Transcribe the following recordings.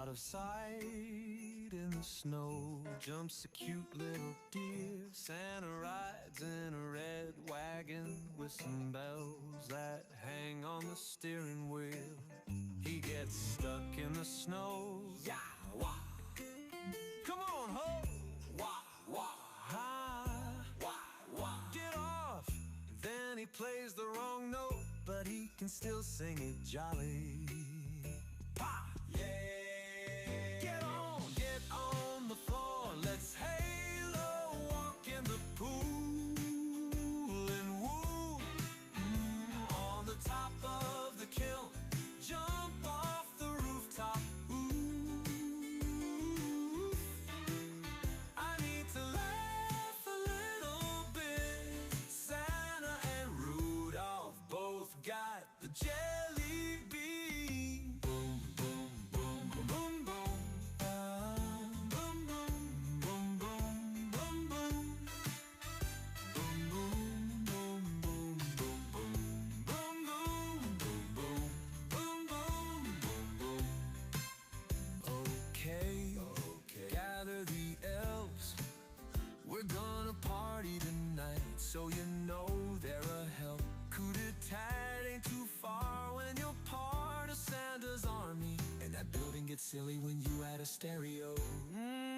Out of sight in the snow jumps a cute little deer. Santa rides in a red wagon with some bells that hang on the steering wheel. He gets stuck in the snow. Yeah, wah. Come on, ho! Wah, wah. Ha! Wah, wah. Get off! Then he plays the wrong note, but he can still sing it jolly. Pa! Yeah! Get on the floor, let's halo walk in the pool and woo. On the top of the kiln, jump off the rooftop. Ooh. I need to laugh a little bit. Santa and Rudolph both got the jelly bean. Boom, boom, boom, boom, boom, boom. Boom, boom, boom, boom, boom, boom. Boom, boom, boom, boom, boom, boom. Boom, boom, boom, boom, boom, boom, boom. Okay, gather the elves. We're gonna party tonight, so you know they're a help. Coup-de-tat ain't too far when you're part of Santa's army. And that building gets silly when you add a stereo.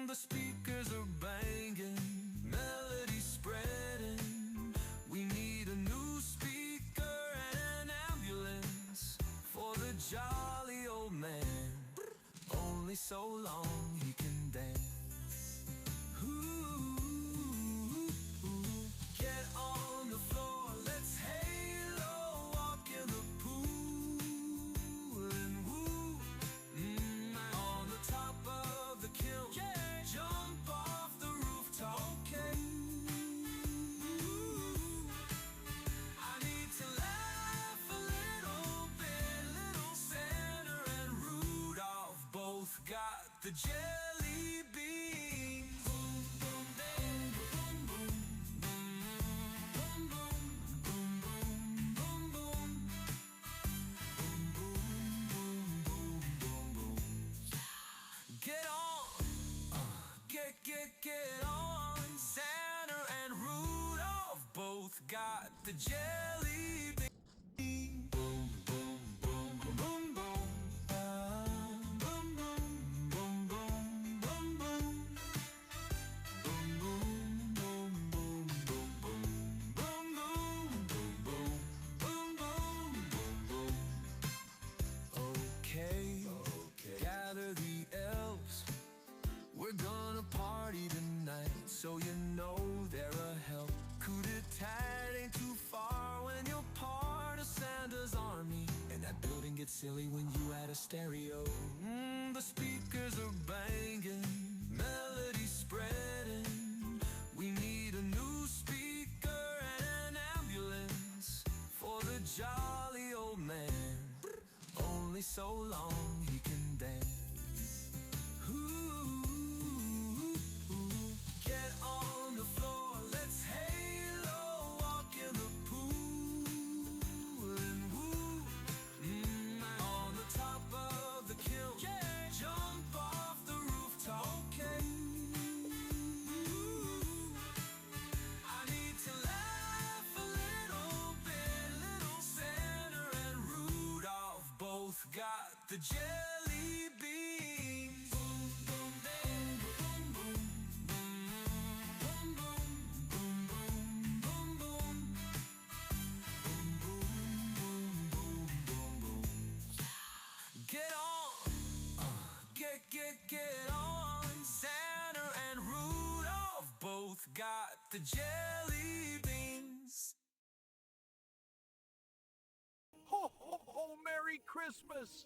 The speakers are banging, melody spreading. We need a new speaker and an ambulance for the jolly old man. Only so long he can dance. Ooh. Get on the floor, let's halo walk in the pool and woo. On the top of the kiln, yeah. Jump off the rooftop. Okay. Ooh. I need to laugh a little bit. Little Santa and Rudolph both got the jelly bean. Boom, boom, bang, boom, boom. Boom, boom, boom, boom, boom, boom. Boom, boom, boom, boom, boom, boom. Get on, get on. Santa and Rudolph both got the jelly bean. Boom, boom, boom, boom, boom, boom. Boom, boom, boom, boom, boom, boom. Boom, boom, boom, boom, boom, boom. Boom, boom, boom, boom, boom, boom, boom, boom. Okay, gather the elves. We're gonna party tonight, so you know they're a help. Coup-de-tat ain't too far when you're part of Santa's army. And that building gets silly when you add a stereo. The speakers are banging, melody spreading. We need a new speaker and an ambulance for the jolly old man. Only so long he can dance. Ooh. Get on the floor, let's halo walk in the pool and woo. On the top of the kiln, yeah. Jump off the rooftop. Okay. Ooh. I need to laugh a little bit. Little Santa and Rudolph both got the jelly bean. Boom, boom, bang, boom, boom. Boom, boom, boom, boom, boom, boom. Boom, boom, boom, boom, boom, boom. Get on, get on. Santa and Rudolph both got the jelly beans. Ho, ho, ho, Merry Christmas!